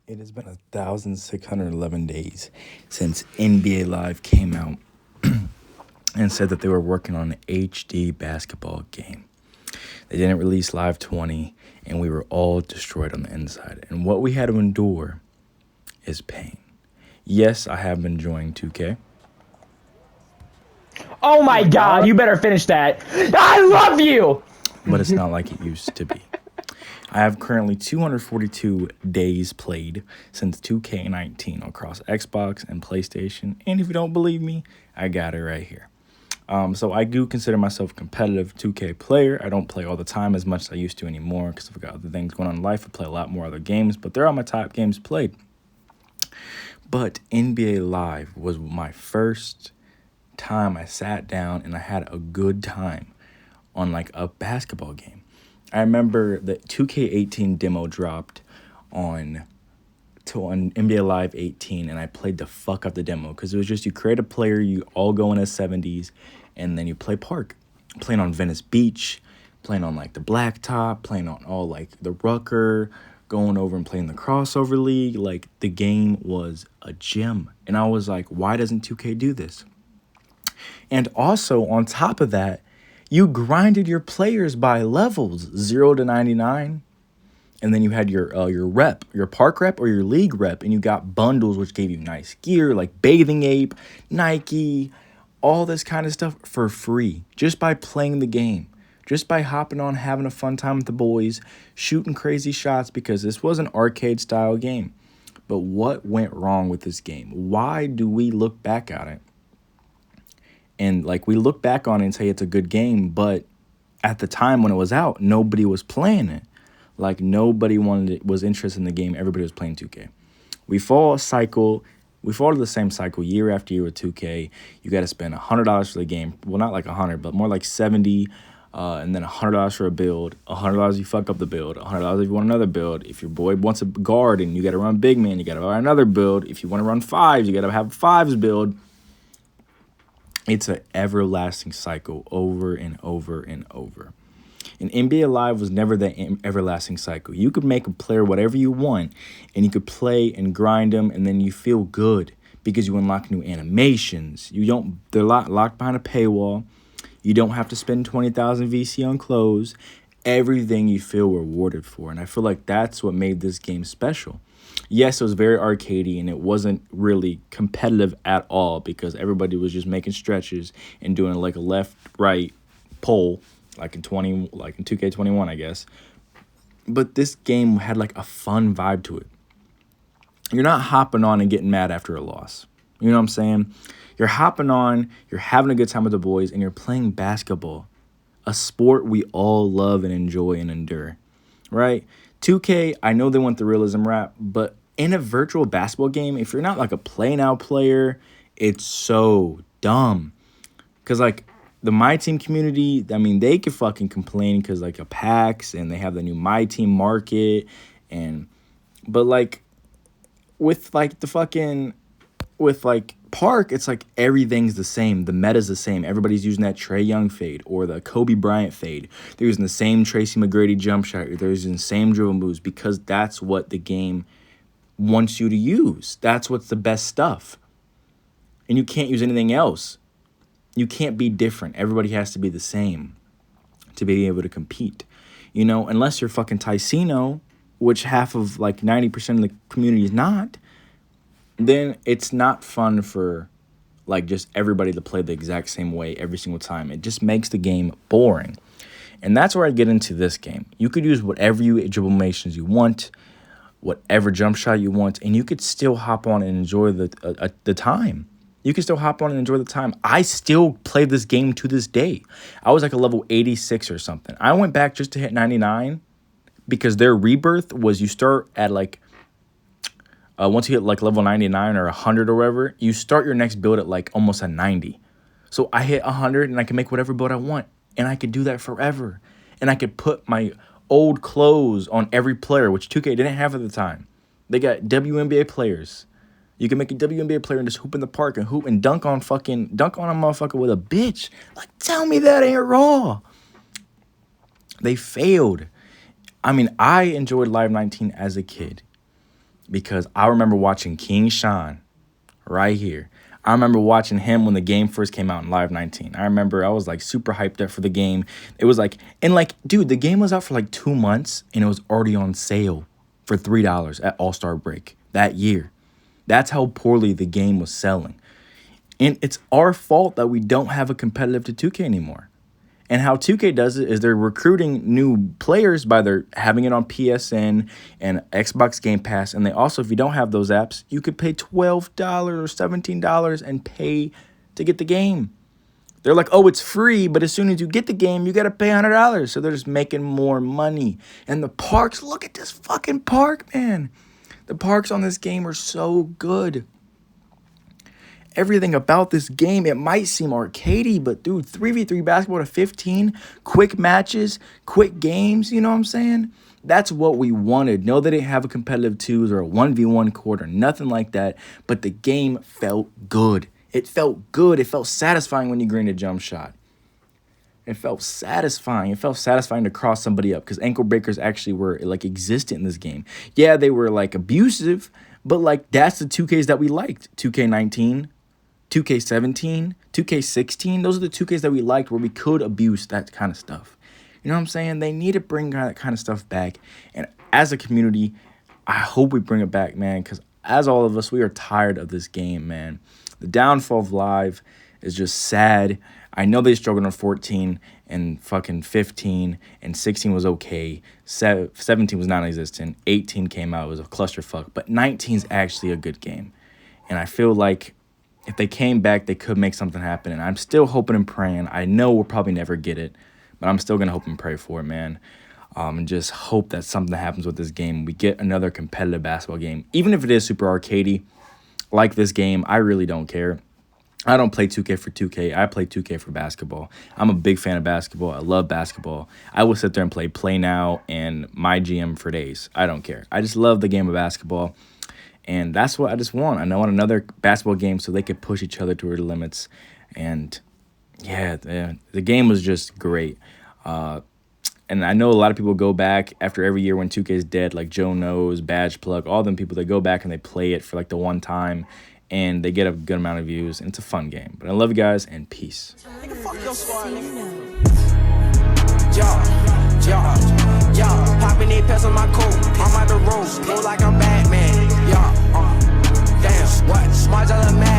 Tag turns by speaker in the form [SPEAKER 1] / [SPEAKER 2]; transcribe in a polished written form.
[SPEAKER 1] It has been 1,611 days since NBA Live came out and said that they were working on an HD basketball game. They didn't release Live 20, and we were all destroyed on the inside. And what we had to endure is pain. Yes, I have been enjoying 2K.
[SPEAKER 2] Oh my god, you better finish that. I love you!
[SPEAKER 1] But it's not like it used to be. I have currently 242 days played since 2K19 across Xbox and PlayStation. And if you don't believe me, I got it right here. So I do consider myself a competitive 2K player. I don't play all the time as much as I used to anymore because I've got other things going on in life. I play a lot more other games, but they're all my top games played. But NBA Live was my first time I sat down and I had a good time on like a basketball game. I remember the 2K18 demo dropped on NBA Live 18, and I played the fuck up the demo because it was just you create a player, you all go in as 70s, and then you play park, playing on Venice Beach, playing on like the blacktop, playing on all like the Rucker, going over and playing the crossover league. Like the game was a gem, and I was like, why doesn't 2K do this? And also on top of that, you grinded your players by levels 0 to 99. And then you had your rep, your park rep or your league rep, and you got bundles which gave you nice gear like Bathing Ape, Nike, all this kind of stuff for free just by playing the game, just by hopping on, having a fun time with the boys, shooting crazy shots because this was an arcade style game. But what went wrong with this game? Why do we look back at it? And like we look back on it and say it's a good game, but at the time when it was out, nobody was playing it. Like nobody was interested in the game. Everybody was playing 2K. We fall to the same cycle year after year with 2K. You got to spend $100 for the game. Well, not like 100, but more like 70, and then $100 for a build. $100 you fuck up the build. $100 if you want another build. If your boy wants a guard and you got to run big man, you got to run another build. If you want to run fives, you got to have fives build. It's an everlasting cycle over and over and over. And NBA Live was never that everlasting cycle. You could make a player whatever you want, and you could play and grind them, and then you feel good because you unlock new animations. They're locked behind a paywall. You don't have to spend 20,000 VC on clothes. Everything you feel rewarded for, and I feel like that's what made this game special. Yes, it was very arcadey, and it wasn't really competitive at all because everybody was just making stretches and doing like a left-right pull. Like in 2K21, I guess. But this game had like a fun vibe to it. You're not hopping on and getting mad after a loss. You know what I'm saying? You're hopping on, you're having a good time with the boys, and you're playing basketball. A sport we all love and enjoy and endure. Right? 2K, I know they want the realism rap, but in a virtual basketball game, if you're not like a play now player, it's so dumb. Because like the My Team community, I mean, they could fucking complain because like a PAX and they have the new My Team market but like with like with like Park, it's like everything's the same. The meta's the same. Everybody's using that Trae Young fade or the Kobe Bryant fade. They're using the same Tracy McGrady jump shot. They're using the same dribble moves because that's what the game wants you to use. That's what's the best stuff. And you can't use anything else. You can't be different. Everybody has to be the same to be able to compete. You know, unless you're fucking Ticino, which half of like 90% of the community is not, then it's not fun for like just everybody to play the exact same way every single time. It just makes the game boring. And that's where I get into this game. You could use whatever dribble motions you want, whatever jump shot you want, and you could still hop on and enjoy the time. You can still hop on and enjoy the time. I still play this game to this day. I was like a level 86 or something. I went back just to hit 99 because their rebirth was you start at like, once you hit like level 99 or 100 or whatever, you start your next build at like almost a 90. So I hit 100 and I can make whatever build I want. And I could do that forever. And I could put my old clothes on every player, which 2K didn't have at the time. They got WNBA players. You can make a WNBA player and just hoop in the park and hoop and dunk on a motherfucker with a bitch. Like, tell me that ain't raw. They failed. I mean, I enjoyed Live 19 as a kid. because I remember watching King Sean right here. I remember watching him when the game first came out in Live 19. I remember I was like super hyped up for the game. It was like, and like, dude, the game was out for like 2 months and it was already on sale for $3 at All-Star Break that year. That's how poorly the game was selling. And it's our fault that we don't have a competitive to 2K anymore. And how 2K does it is they're recruiting new players by their having it on PSN and Xbox Game Pass. And they also, if you don't have those apps, you could pay $12 or $17 and pay to get the game. They're like, oh, it's free, but as soon as you get the game, you got to pay $100. So they're just making more money. And the parks, look at this fucking park, man. The parks on this game are so good. Everything about this game, it might seem arcadey, but dude, 3v3 basketball to 15, quick matches, quick games, you know what I'm saying? That's what we wanted. No, they didn't have a competitive twos or a 1v1 court or nothing like that, but the game felt good. It felt good. It felt satisfying when you greened a jump shot. It felt satisfying. It felt satisfying to cross somebody up because ankle breakers actually were like existent in this game. Yeah, they were like abusive, but like that's the 2Ks that we liked. 2K19, 2K17, 2K16, those are the 2Ks that we liked where we could abuse that kind of stuff. You know what I'm saying? They need to bring that kind of stuff back. And as a community, I hope we bring it back, man, because as all of us, we are tired of this game, man. The downfall of Live is just sad. I know they struggled on 14 and fucking 15 and 16 was okay. 17 was non-existent. 18 came out. It was a clusterfuck. But 19 is actually a good game. And I feel like if they came back, they could make something happen. And I'm still hoping and praying. I know we'll probably never get it, but I'm still going to hope and pray for it, man. And just hope that something happens with this game. We get another competitive basketball game. Even if it is super arcadey, like this game, I really don't care. I don't play 2K for 2K. I play 2K for basketball. I'm a big fan of basketball. I love basketball. I will sit there and play Now and My GM for days. I don't care. I just love the game of basketball. And that's what I just want. I want another basketball game so they could push each other to their limits. And yeah, the game was just great. And I know a lot of people go back after every year when 2K is dead, like Joe Knows, Badge Plug, all them people, they go back and they play it for like the one time. And they get a good amount of views. And it's a fun game. But I love you guys and peace.
[SPEAKER 3] Nigga, fuck your squad, nigga. Yo, popping 8 pets on my coat. I'm out the road, feel like I'm Batman. Yo, damn, what? Smart, I mad.